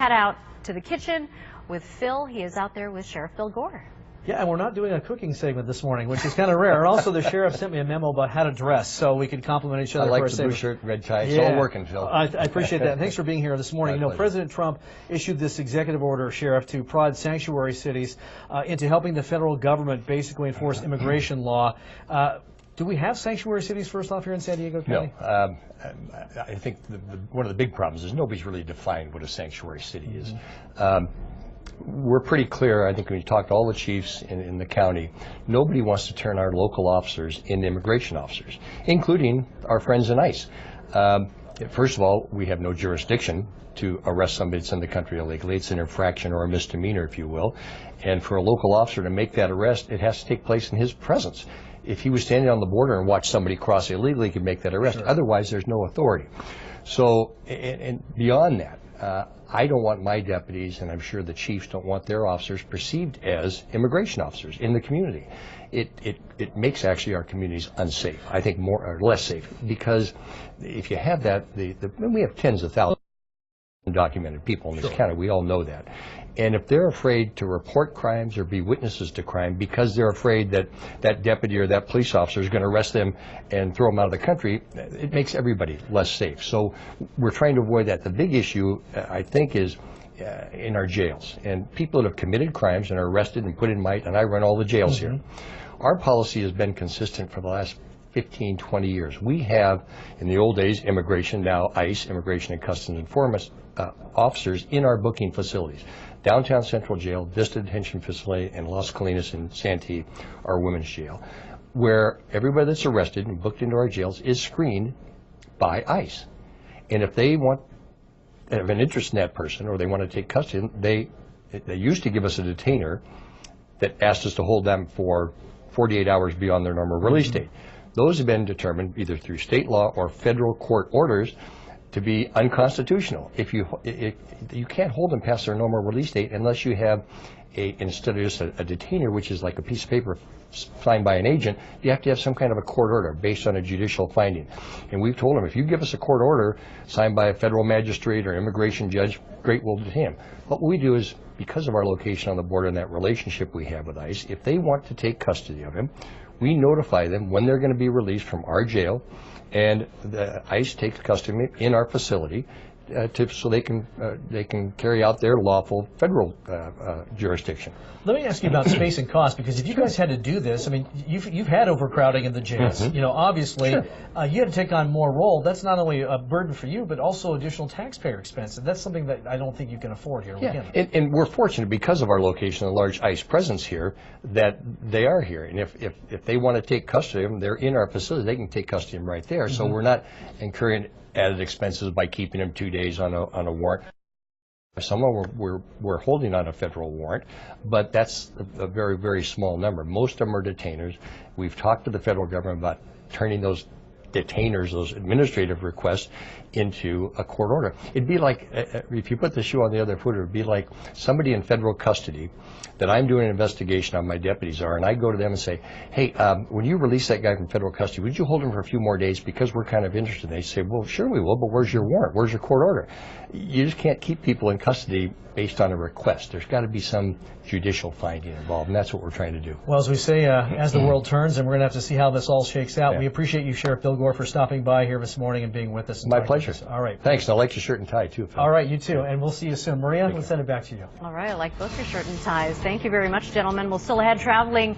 head out to the kitchen with Phil. He is out there with Sheriff Bill Gore. Yeah, and we're not doing a cooking segment this morning, which is kind of rare. And also, the sheriff sent me a memo about how to dress, so we could compliment each other. I like for the a blue shirt, red tie. It's all working, Phil. I appreciate that. Thanks for being here this morning. You know, President Trump issued this executive order, Sheriff, to prod sanctuary cities into helping the federal government basically enforce immigration law. Do we have sanctuary cities, first off, here in San Diego County? No. I think one of the big problems is nobody's really defined what a sanctuary city is. We're pretty clear, I think, when you talk to all the chiefs in the county, nobody wants to turn our local officers into immigration officers, including our friends in ICE. First of all, we have no jurisdiction to arrest somebody that's in the country illegally. It's an infraction or a misdemeanor, if you will. And for a local officer to make that arrest, it has to take place in his presence. If he was standing on the border and watched somebody cross illegally, he could make that arrest. Sure. Otherwise, there's no authority. So, and beyond that, I don't want my deputies, and I'm sure the chiefs don't want their officers perceived as immigration officers in the community. It makes actually our communities unsafe, I think more or less safe, because if you have that, we have tens of thousands of undocumented people in this county. We all know that. And if they're afraid to report crimes or be witnesses to crime because they're afraid that that deputy or that police officer is going to arrest them and throw them out of the country, it makes everybody less safe. So we're trying to avoid that. The big issue, I think, is in our jails. And people that have committed crimes and are arrested and put in might, and I run all the jails here. Our policy has been consistent for the last 15, 20 years. We have, in the old days, immigration, now ICE, Immigration and Customs Enforcement officers in our booking facilities. Downtown Central Jail, Vista Detention Facility, and Las Colinas and Santee, our women's jail, where everybody that's arrested and booked into our jails is screened by ICE. And if they have an interest in that person or they want to take custody, they used to give us a detainer that asked us to hold them for 48 hours beyond their normal release date. Those have been determined either through state law or federal court orders to be unconstitutional. If you can't hold them past their normal release date unless you have instead of just a detainer, which is like a piece of paper signed by an agent, you have to have some kind of a court order based on a judicial finding. And we've told them, if you give us a court order signed by a federal magistrate or immigration judge, great, we'll detain him. What we do is, because of our location on the border and that relationship we have with ICE, if they want to take custody of him, we notify them when they're going to be released from our jail, and the ICE takes custody in our facility so they can carry out their lawful federal jurisdiction. Let me ask you about space and cost, because if you guys had to do this, I mean, you've had overcrowding in the jails. You know, obviously, you had to take on more role. That's not only a burden for you, but also additional taxpayer expense. And that's something that I don't think you can afford here. Yeah, and we're fortunate because of our location, a large ICE presence here, that they are here. And if they want to take custody of them, they're in our facility. They can take custody of them right there. So we're not incurring added expenses by keeping them 2 days on a warrant. Some of them we're holding on a federal warrant, but that's a very, very small number. Most of them are detainers. We've talked to the federal government about turning those detainers, those administrative requests, into a court order. It'd be like, if you put the shoe on the other foot, it would be like somebody in federal custody that I'm doing an investigation on, my deputies are, and I go to them and say, hey, when you release that guy from federal custody, would you hold him for a few more days because we're kind of interested? And they say, well, sure we will, but where's your warrant? Where's your court order? You just can't keep people in custody based on a request. There's got to be some judicial finding involved, and that's what we're trying to do. Well, as we say, as the world turns, and we're going to have to see how this all shakes out. We appreciate you, Sheriff Bill Gore, for stopping by here this morning and being with us. My pleasure. All right. Thanks. I like your shirt and tie, too, Phil. All right, you too. And we'll see you soon. Maria, let's send it back to you. All right, I like both your shirt and ties. Thank you very much, gentlemen. We'll still ahead traveling